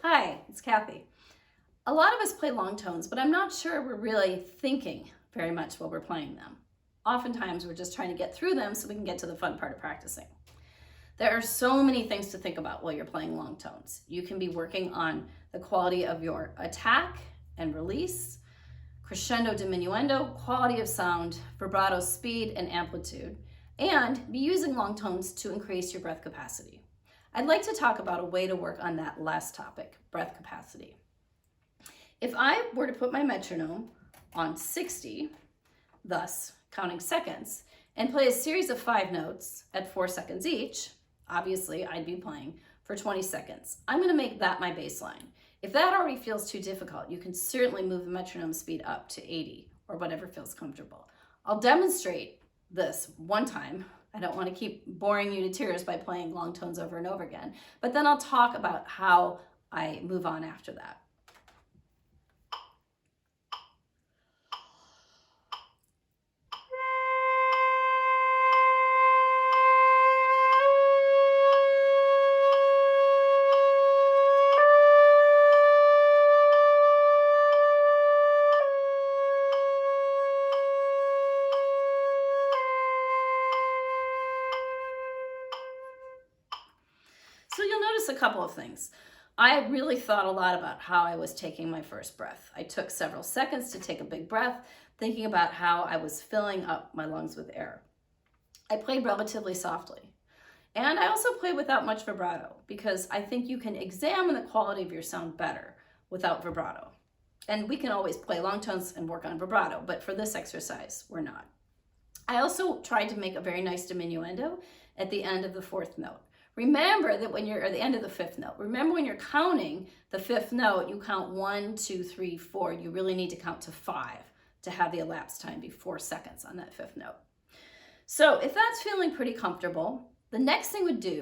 Hi, it's Kathy. A lot of us play long tones, but I'm not sure we're really thinking very much while we're playing them. Oftentimes, we're just trying to get through them so we can get to the fun part of practicing. There are so many things to think about while you're playing long tones. You can be working on the quality of your attack and release, crescendo, diminuendo, quality of sound, vibrato, speed, and amplitude, and be using long tones to increase your breath capacity. I'd like to talk about a way to work on that last topic, breath capacity. If I were to put my metronome on 60, thus counting seconds, and play a series of 5 notes at 4 seconds each, obviously I'd be playing for 20 seconds. I'm going to make that my baseline. If that already feels too difficult, you can certainly move the metronome speed up to 80 or whatever feels comfortable. I'll demonstrate this one time. I don't want to keep boring you to tears by playing long tones over and over again, but then I'll talk about how I move on after that. So you'll notice a couple of things. I really thought a lot about how I was taking my first breath. I took several seconds to take a big breath, thinking about how I was filling up my lungs with air. I played relatively softly. And I also played without much vibrato because I think you can examine the quality of your sound better without vibrato. And we can always play long tones and work on vibrato, but for this exercise, we're not. I also tried to make a very nice diminuendo at the end of the 4th note. Remember that when you're at the end of the 5th note, remember when you're counting the 5th note, you count 1, 2, 3, 4. You really need to count to 5 to have the elapsed time be 4 seconds on that 5th note. So if that's feeling pretty comfortable, the next thing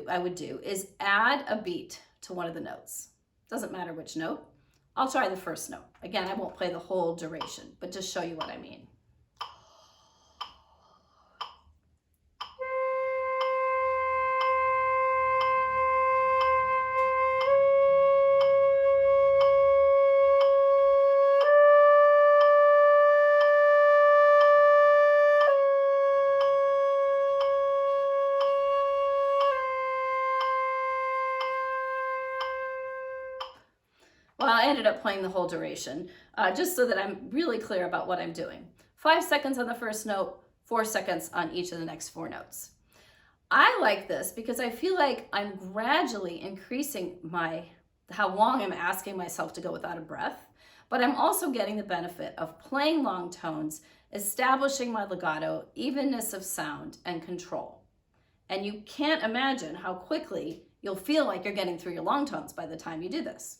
I would do is add a beat to one of the notes. Doesn't matter which note. I'll try the first note. Again, I won't play the whole duration, but just show you what I mean. Well, I ended up playing the whole duration, just so that I'm really clear about what I'm doing. 5 seconds on the first note, 4 seconds on each of the next 4 notes. I like this because I feel like I'm gradually increasing how long I'm asking myself to go without a breath, but I'm also getting the benefit of playing long tones, establishing my legato, evenness of sound, and control. And you can't imagine how quickly you'll feel like you're getting through your long tones by the time you do this.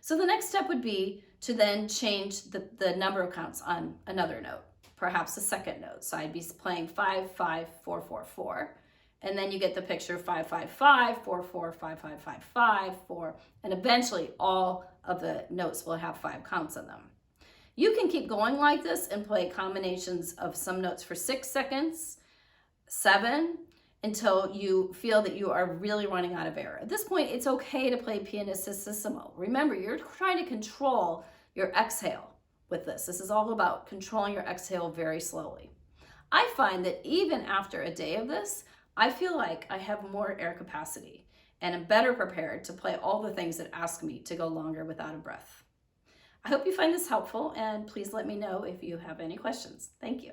So the next step would be to then change the number of counts on another note, perhaps a second note. So I'd be playing 5, 5, 4, 4, 4. And then you get the picture 5, 5, 5, 4, 4, 5, 5, 5, 5, 4. And eventually all of the notes will have 5 counts on them. You can keep going like this and play combinations of some notes for 6 seconds, 7, until you feel that you are really running out of air. At this point, it's okay to play pianissimo. Remember, you're trying to control your exhale with this. This is all about controlling your exhale very slowly. I find that even after a day of this, I feel like I have more air capacity and am better prepared to play all the things that ask me to go longer without a breath. I hope you find this helpful, and please let me know if you have any questions. Thank you.